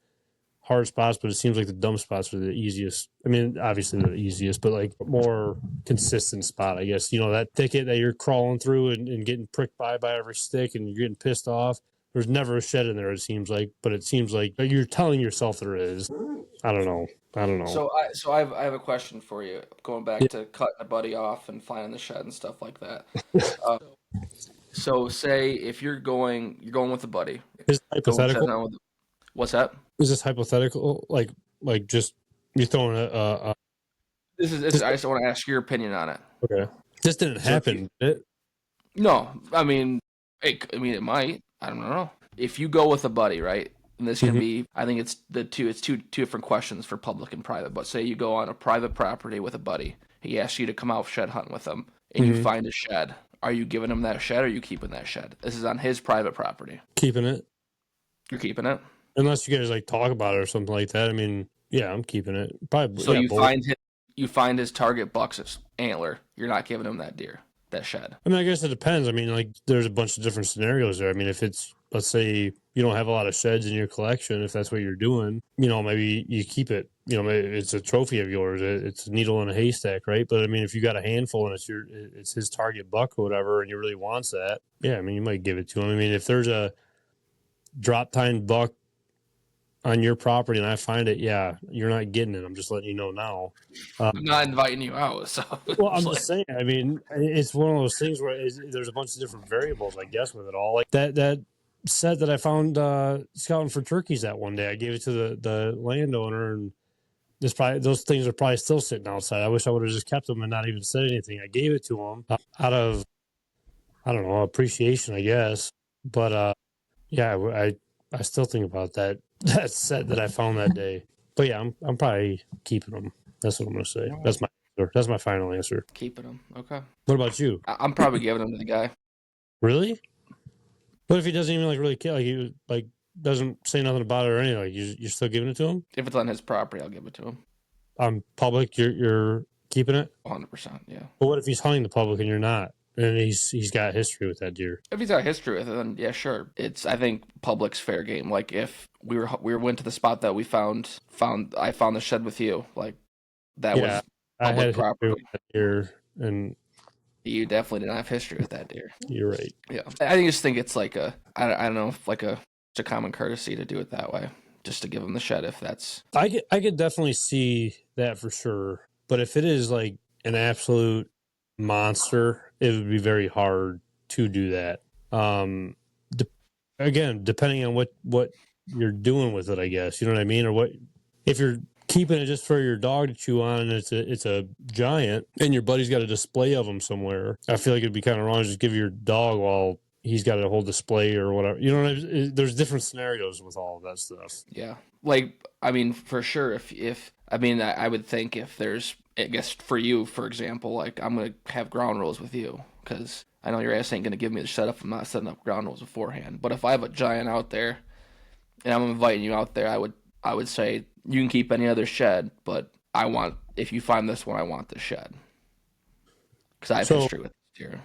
hard spots, but it seems like the dumb spots are the easiest. I mean, obviously they're the easiest, but like more consistent spot, I guess. You know, that thicket that you're crawling through and getting pricked by every stick and you're getting pissed off. There's never a shed in there, it seems like, but it seems like you're telling yourself there is. I don't know. So I have a question for you. Going back to cutting a buddy off and finding the shed and stuff like that. So say if you're going with a buddy. Is it hypothetical? What's that? Is this hypothetical? Like just you throwing a This is. I just want to ask your opinion on it. Okay. This didn't happen, did it? No, I mean, it might. I don't know. If you go with a buddy, right? And this can be. I think it's two different questions for public and private. But say you go on a private property with a buddy. He asks you to come out shed hunt with him, and you find a shed. Are you giving him that shed, or are you keeping that shed? This is on his private property. Keeping it. You're keeping it. Unless you guys like talk about it or something like that. I mean, yeah, I'm keeping it. Probably. So you find his target buck's antler. You're not giving him that deer, that shed. I mean, I guess it depends. I mean, like there's a bunch of different scenarios there. I mean, if it's, let's say you don't have a lot of sheds in your collection, if that's what you're doing, you know, maybe you keep it. You know, maybe it's a trophy of yours. It's a needle in a haystack, right? But I mean, if you got a handful and it's his target buck or whatever, and he really wants that, yeah, I mean, you might give it to him. I mean, if there's a drop tine buck on your property and I find it, yeah, you're not getting it. I'm just letting you know now. I'm not inviting you out. So, well, I'm just saying. I mean, it's one of those things where there's a bunch of different variables, I guess, with it all. Like that set that I found scouting for turkeys that one day, I gave it to the landowner, and those things are probably still sitting outside. I wish I would have just kept them and not even said anything. I gave it to him out of, I don't know, appreciation, I guess. But yeah, I still think about that set that I found that day. But yeah, I'm probably keeping them. That's what I'm going to say. That's my answer. That's my final answer. Keeping them. Okay. What about you? I'm probably giving them to the guy. Really? What if he doesn't even really care? Like he doesn't say nothing about it or anything? Like you're still giving it to him? If it's on his property, I'll give it to him. On public, you're keeping it? 100%. Yeah. But what if he's hunting the public and you're not? And he's got history with that deer. If he's got history with it, then yeah, sure. I think public's fair game. Like if we went to the spot that we found I found the shed with you, like that was public property. With that deer, and you definitely didn't have history with that deer. You're right. Yeah, I just think it's like I don't know, like a common courtesy to do it that way, just to give him the shed if that's. I could definitely see that for sure, but if it is like an absolute monster, it would be very hard to do that. Again, depending on what you're doing with it, I guess, you know what I mean, or what if you're keeping it just for your dog to chew on and it's a giant and your buddy's got a display of them somewhere. I feel like it'd be kind of wrong to just give your dog while he's got a whole display or whatever. You know what I mean? There's different scenarios with all of that stuff. Yeah, like I mean, for sure. If I mean, I would think if there's. I guess for you, for example, like I'm going to have ground rules with you because I know your ass ain't going to give me the setup. I'm not setting up ground rules beforehand. But if I have a giant out there and I'm inviting you out there, I would say you can keep any other shed, but if you find this one, I want this shed because I have history with this deer.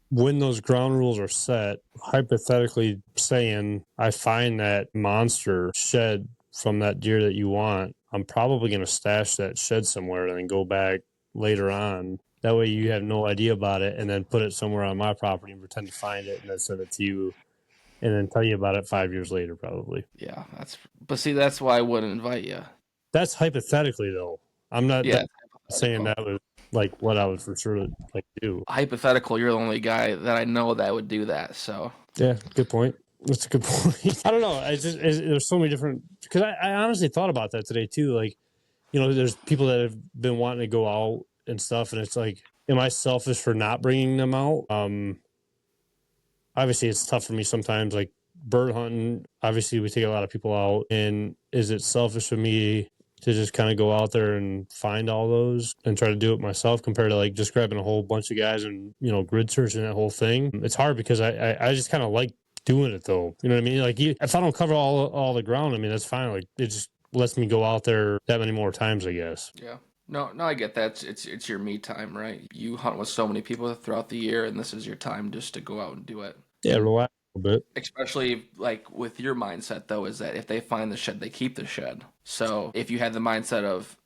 When those ground rules are set, hypothetically saying I find that monster shed from that deer that you want, I'm probably going to stash that shed somewhere and then go back later on. That way you have no idea about it, and then put it somewhere on my property and pretend to find it and then send it to you and then tell you about it 5 years later, probably. Yeah, but see, that's why I wouldn't invite you. That's hypothetically, though. I'm not Yeah, saying that was like what I would for sure like do. hypothetical. You're the only guy that I know that would do that. So Yeah, good point. That's a good point. I don't know. There's so many different, because I honestly thought about that today too. Like, there's people that have been wanting to go out and stuff, and it's like, am I selfish for not bringing them out? Obviously it's tough for me sometimes, like bird hunting. Obviously we take a lot of people out, and is it selfish for me to just kind of go out there and find all those and try to do it myself compared to like just grabbing a whole bunch of guys and, grid searching that whole thing? It's hard because I just kind of like doing it though. You know what I mean? Like if I don't cover all the ground, I mean, that's fine. Like it just lets me go out there that many more times, I guess. yeah. No, I get that. It's your me time, right? You hunt with so many people throughout the year, and this is your time just to go out and do it. Yeah, relax a little bit. Especially like with your mindset though, is that if they find the shed, they keep the shed. So if you had the mindset of,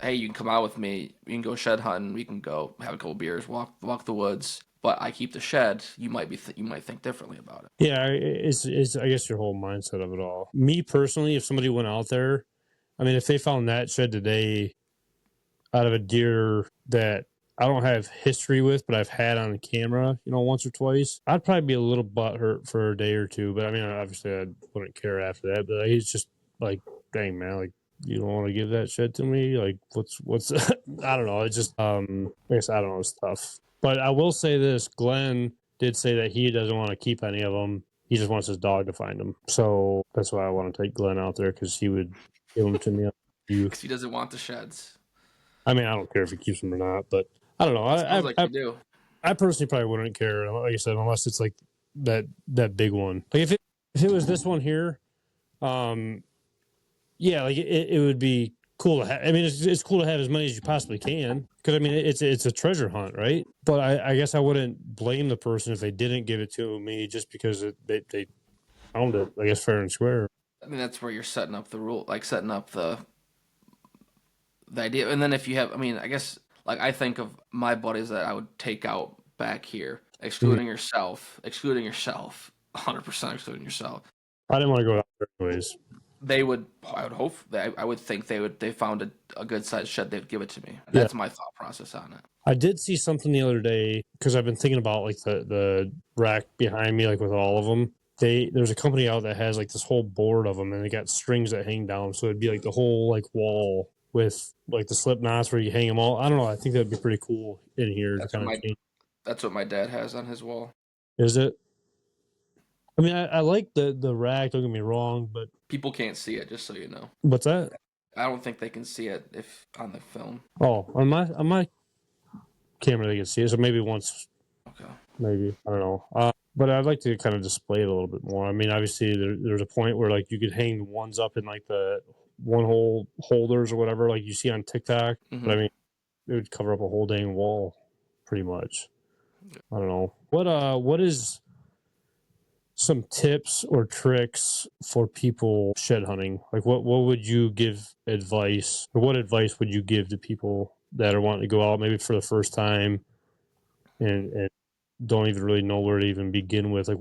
hey, you can come out with me, we can go shed hunting, we can go have a couple beers, walk the woods, but I keep the shed, you might think differently about it. Yeah, it's I guess your whole mindset of it all. Me personally, if somebody went out there, I mean, if they found that shed today out of a deer that I don't have history with, but I've had on camera, once or twice, I'd probably be a little butthurt for a day or two. But I mean, obviously, I wouldn't care after that. But he's just like, dang, man, like, you don't want to give that shed to me? Like, what's I don't know. It's just, I guess, I don't know. It's tough. But I will say this: Glenn did say that he doesn't want to keep any of them. He just wants his dog to find them. So that's why I want to take Glenn out there, because he would give them to me. Because he doesn't want the sheds. I mean, I don't care if he keeps them or not, but I don't know. Sounds like you do. I personally probably wouldn't care, like I said, unless it's like that big one. Like if it was this one here, yeah, like it would be cool to have. I mean, it's cool to have as many as you possibly can, because I mean it's a treasure hunt, right? But I guess I wouldn't blame the person if they didn't give it to me just because they found it. I guess fair and square. I mean, that's where you're setting up the rule, like setting up the idea. And then if you have, I mean, I guess like I think of my buddies that I would take out back here, excluding yourself, 100% excluding yourself. I didn't want to go out there anyways. I would think they found a good sized shed, they'd give it to me. That's my thought process on it. I did see something the other day, because I've been thinking about like the rack behind me, like with all of them. There's a company out that has like this whole board of them, and they got strings that hang down, so it'd be like the whole like wall with like the slip knots where you hang them all. I don't know. I think that'd be pretty cool in here. That's what my dad has on his wall. Is it? I mean, I like the rack. Don't get me wrong, but people can't see it. Just so you know. What's that? I don't think they can see it if on the film. Oh, on my camera they can see it. So maybe once. Okay. Maybe, I don't know. But I'd like to kind of display it a little bit more. I mean, obviously there's a point where like you could hang the ones up in like the one hole holders or whatever, like you see on TikTok. Mm-hmm. But I mean, it would cover up a whole dang wall, pretty much. I don't know. What is some tips or tricks for people shed hunting? Like what would you give advice, or what advice would you give to people that are wanting to go out maybe for the first time and don't even really know where to even begin with? Like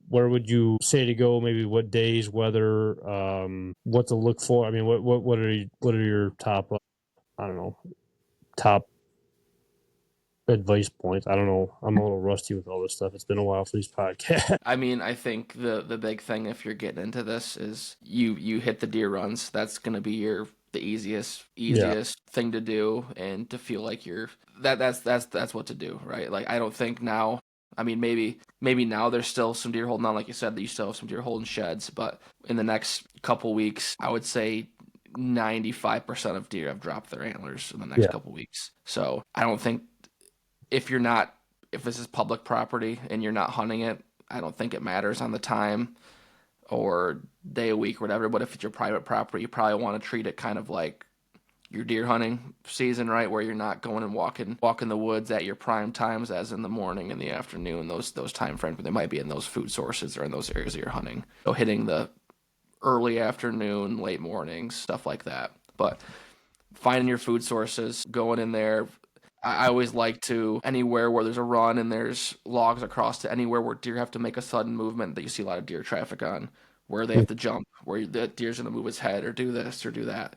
where would you say to go? Maybe what days, weather, what to look for? I mean, what are your top, I don't know, top advice points? I don't know. I'm a little rusty with all this stuff. It's been a while for these podcasts. I mean, I think the big thing if you're getting into this is you hit the deer runs. That's going to be the easiest thing to do, and to feel like that's what to do, right? Like I don't think now. I mean, maybe now there's still some deer holding on, like you said, that you still have some deer holding sheds, but in the next couple weeks, I would say 95% of deer have dropped their antlers in the next couple weeks. So I don't think if this is public property and you're not hunting it, I don't think it matters on the time or day a week or whatever. But if it's your private property, you probably want to treat it kind of like your deer hunting season, right? Where you're not going and walking the woods at your prime times, as in the morning and the afternoon, those time frames where they might be in those food sources or in those areas that you're hunting. So hitting the early afternoon, late mornings, stuff like that. But finding your food sources, going in there, I always like to anywhere where there's a run and there's logs across to anywhere where deer have to make a sudden movement that you see a lot of deer traffic on, where they have to jump, where the deer's going to move its head or do this or do that.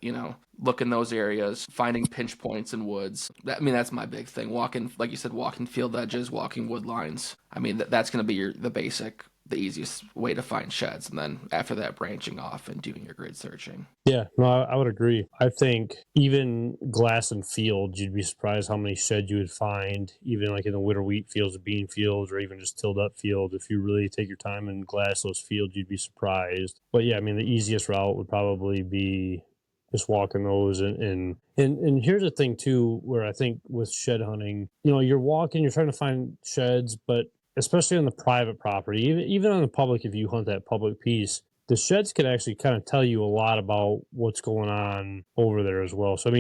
Look in those areas, finding pinch points in woods. That's my big thing. Walking, like you said, walking field edges, walking wood lines. That's going to be the easiest way to find sheds, and then after that, branching off and doing your grid searching. Yeah, no, I would agree. I think even glass and fields, you'd be surprised how many sheds you would find, even like in the winter wheat fields or bean fields, or even just tilled up fields. If you really take your time and glass those fields, you'd be surprised. But yeah, the easiest route would probably be just walking those. And here's the thing too, where I think with shed hunting, you're walking, you're trying to find sheds, but especially on the private property, even on the public, if you hunt that public piece, the sheds could actually kind of tell you a lot about what's going on over there as well. So,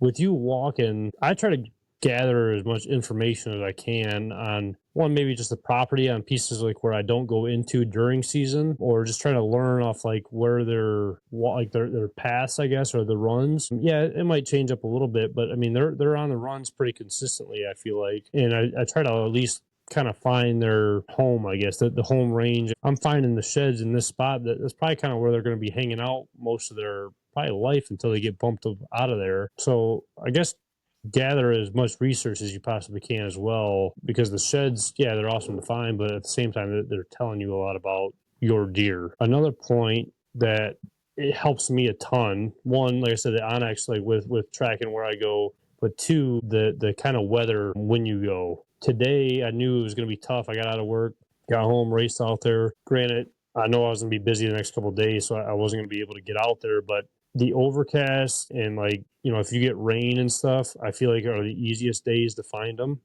with you walking, I try to gather as much information as I can on one, maybe just the property on pieces like where I don't go into during season, or just trying to learn off like where their paths, I guess, or the runs. Yeah, it might change up a little bit, but they're on the runs pretty consistently, I feel like. And I try to at least kind of find their home, I guess, the home range. I'm finding the sheds in this spot that's probably kind of where they're going to be hanging out most of their probably life until they get bumped out of there. So I guess gather as much research as you possibly can as well, because the sheds, yeah, they're awesome to find, but at the same time, they're telling you a lot about your deer. Another point that it helps me a ton, one, like I said, the Onyx, like with tracking where I go, but two, the kind of weather when you go. Today, I knew it was going to be tough. I got out of work, got home, raced out there. Granted, I know I was going to be busy the next couple of days, so I wasn't going to be able to get out there. But the overcast and if you get rain and stuff, I feel like are the easiest days to find them.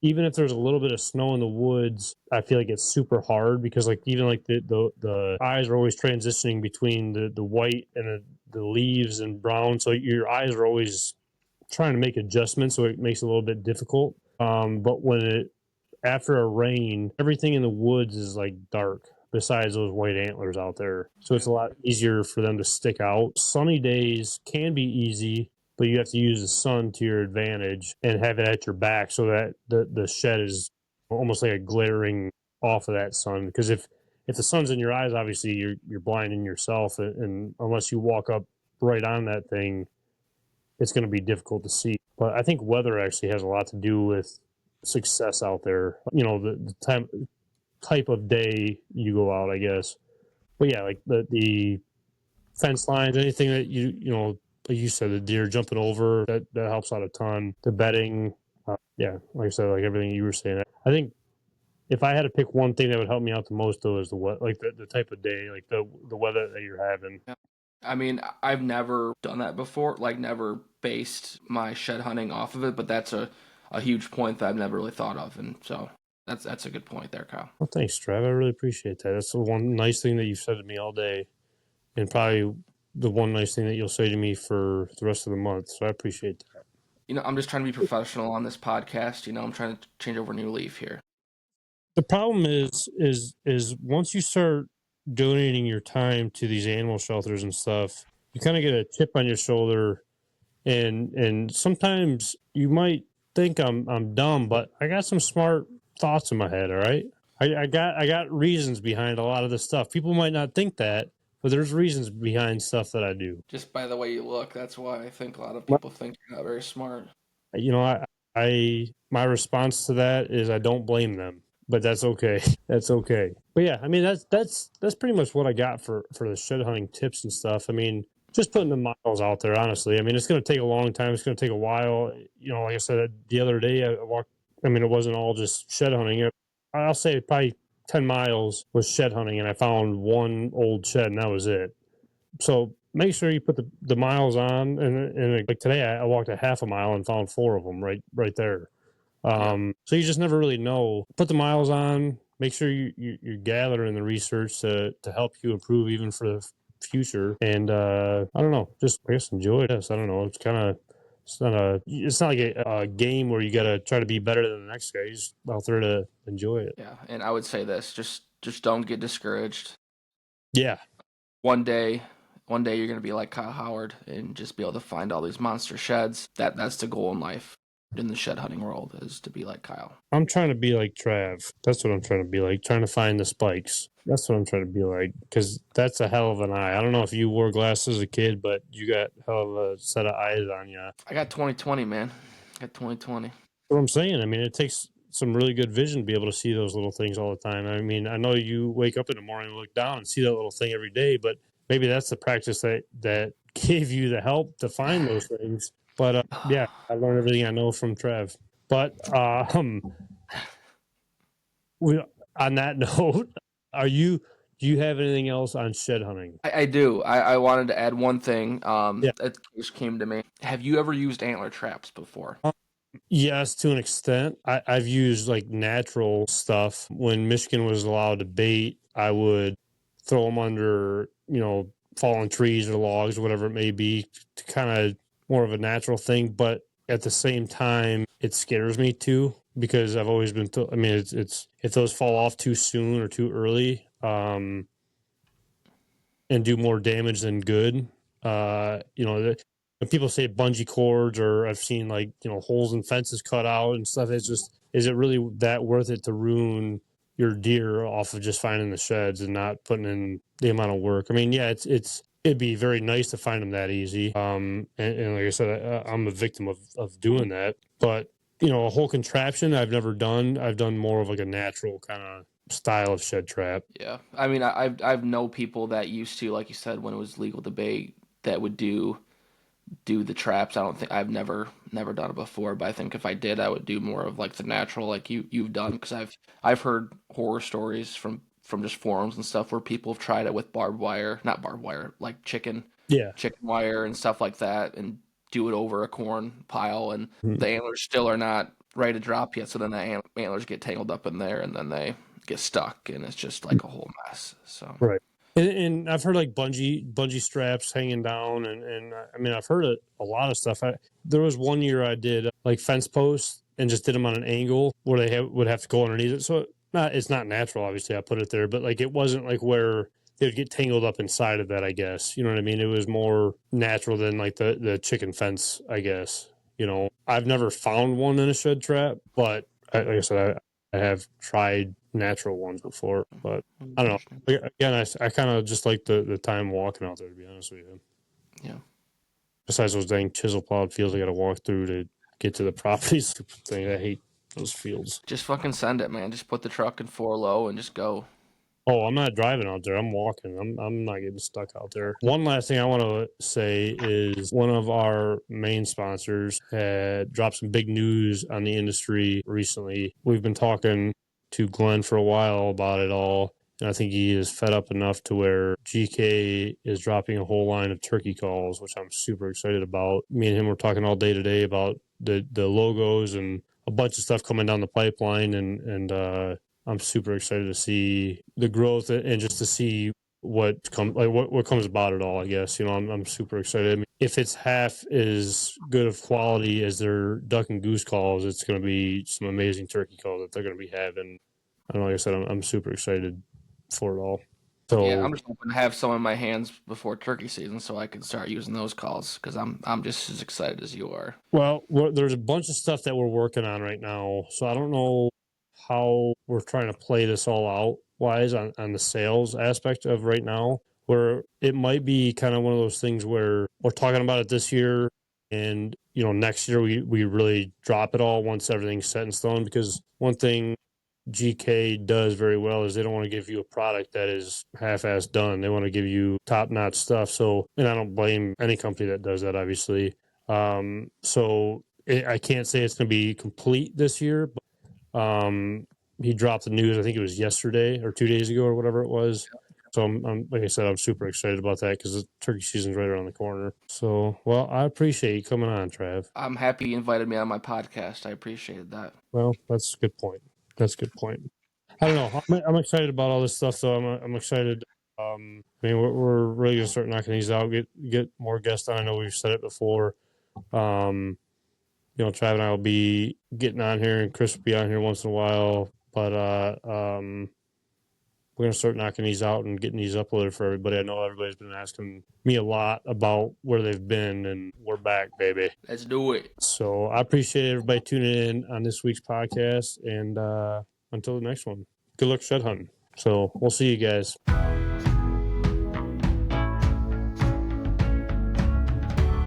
Even if there's a little bit of snow in the woods, I feel like it's super hard because even the eyes are always transitioning between the white and the leaves and brown. So your eyes are always trying to make adjustments, so it makes it a little bit difficult. But after a rain, everything in the woods is like dark besides those white antlers out there. So it's a lot easier for them to stick out. Sunny days can be easy, but you have to use the sun to your advantage and have it at your back so that the shed is almost like a glaring off of that sun. Because if the sun's in your eyes, obviously you're blinding yourself, and unless you walk up right on that thing, it's going to be difficult to see. But I think weather actually has a lot to do with success out there. The type of day you go out, I guess. But yeah, like the fence lines, anything that like you said, the deer jumping over, that helps out a ton. The bedding, yeah, like I said, like everything you were saying. I think if I had to pick one thing that would help me out the most, though, is the type of day, like the weather that you're having. Yeah. I've never done that before, like never based my shed hunting off of it, but that's a huge point that I've never really thought of. And so that's a good point there, Kyle. Well, thanks, Trav. I really appreciate that. That's the one nice thing that you've said to me all day, and probably the one nice thing that you'll say to me for the rest of the month. So I appreciate that. I'm just trying to be professional on this podcast. I'm trying to change over a new leaf here. The problem is once you start donating your time to these animal shelters and stuff, you kind of get a chip on your shoulder, and sometimes you might think I'm dumb, but I got some smart thoughts in my head. All right, I got reasons behind a lot of this stuff. People might not think that, but there's reasons behind stuff that I do. Just by the way you look, that's why I think a lot of people think you're not very smart. I my response to that is I don't blame them, but that's okay. That's okay. But yeah, that's pretty much what I got for the shed hunting tips and stuff. Just putting the miles out there, honestly. It's going to take a long time. It's going to take a while. Like I said, the other day I walked, it wasn't all just shed hunting. I'll say probably 10 miles was shed hunting, and I found one old shed, and that was it. So make sure you put the miles on. And like today, I walked a half a mile and found 4 of them right there. So you just never really know. Put the miles on. Make sure you're gathering the research to help you improve even for the future. And I don't know, just I guess enjoy this. I don't know. It's not like a game where you got to try to be better than the next guy. You're just out there to enjoy it. Yeah, and I would say this: just don't get discouraged. Yeah. One day you're gonna be like Kyle Howard and just be able to find all these monster sheds. That's the goal in life. in the shed hunting world is to be like Kyle. I'm trying to be like Trav. That's what I'm trying to be like. Trying to find the spikes. That's what I'm trying to be like. Because that's a hell of an eye. I don't know if you wore glasses as a kid, but you got a hell of a set of eyes on you. I got 20/20, man. I got 20/20. What I'm saying. I mean, it takes some really good vision to be able to see those little things all the time. I mean, I know you wake up in the morning and look down and see that little thing every day, but maybe that's the practice that gave you the help to find those things. But yeah, I learned everything I know from Trav. But we, on that note, do you have anything else on shed hunting? I do. I wanted to add one thing Yeah. that just came to me. Have you ever used antler traps before? Yes, to an extent. I've used like natural stuff. When Michigan was allowed to bait, I would throw them under, fallen trees or logs or whatever it may be, to kind of more of a natural thing. But at the same time, it scares me too, because I've always been told, I mean, it's if those fall off too soon or too early, and do more damage than good. When people say bungee cords, or I've seen like, holes in fences cut out and stuff, it's just, is it really that worth it to ruin your deer off of just finding the sheds and not putting in the amount of work? I mean, yeah, it'd be very nice to find them that easy. And like I said, I'm a victim of doing that. But, a whole contraption I've never done. I've done more of like a natural kind of style of shed trap. Yeah, I mean, I've know people that used to, like you said, when it was legal to bait, that would do the traps. I don't think I've never done it before, but I think if I did, I would do more of like the natural, like you've done, because I've heard horror stories from just forums and stuff where people have tried it with barbed wire, not barbed wire, like chicken Yeah. wire and stuff like that, and do it over a corn pile, and Mhm. the antlers still are not ready to drop yet, so then the antlers get tangled up in there, and then they get stuck, and it's just like a whole mess. So Right. And I've heard like bungee straps hanging down, and I mean, I've heard a lot of stuff. There was one year I did like fence posts and just did them on an angle where they would have to go underneath it. So it's not natural, obviously. I put it there, but like it wasn't like where they would get tangled up inside of that, I guess. You know what I mean? It was more natural than like the chicken fence, I guess. I've never found one in a shed trap, but like I said, I have tried natural ones before, but I don't know. Again, I kind of just like the time walking out there, to be honest with you. yeah. Besides those dang chisel plowed fields I got to walk through to get to the properties. Thing, I hate those fields. Just fucking send it, man. Just put the truck in 4 low and just go. Oh, I'm not driving out there. I'm walking. I'm not getting stuck out there. One last thing I want to say is one of our main sponsors had dropped some big news on the industry recently. We've been talking to Glenn for a while about it all, and I think he is fed up enough to where GK is dropping a whole line of turkey calls, which I'm super excited about. Me and him were talking all day today about the logos and a bunch of stuff coming down the pipeline, and I'm super excited to see the growth and just to see what comes about it all. I guess I'm super excited. I mean, if it's half as good of quality as their duck and goose calls, it's going to be some amazing turkey calls that they're going to be having. I don't know. Like I said, I'm super excited for it all. So Yeah, I'm just hoping to have some in my hands before turkey season so I can start using those calls, because I'm just as excited as you are. well, there's a bunch of stuff that we're working on right now. So I don't know how we're trying to play this all out wise on the sales aspect of right now, where it might be kind of one of those things where we're talking about it this year, and next year we really drop it all once everything's set in stone. Because one thing GK does very well is they don't want to give you a product that is half-assed done. They want to give you top-notch stuff. So, and I don't blame any company that does that, obviously. I can't say it's going to be complete this year, but he dropped the news. I think it was yesterday or 2 days ago or whatever it was. So I'm like I said, I'm super excited about that because the turkey season's right around the corner. So, well, I appreciate you coming on, Trav. I'm happy you invited me on my podcast. I appreciated that. Well, that's a good point. That's a good point. I don't know. I'm excited about all this stuff, so I'm excited. I mean, we're really gonna start knocking these out. Get more guests on. I know we've said it before. Trav and I will be getting on here, and Chris will be on here once in a while. But we're going to start knocking these out and getting these uploaded for everybody. I know everybody's been asking me a lot about where they've been, and we're back, baby. Let's do it. So I appreciate everybody tuning in on this week's podcast, and until the next one, good luck shed hunting. So we'll see you guys.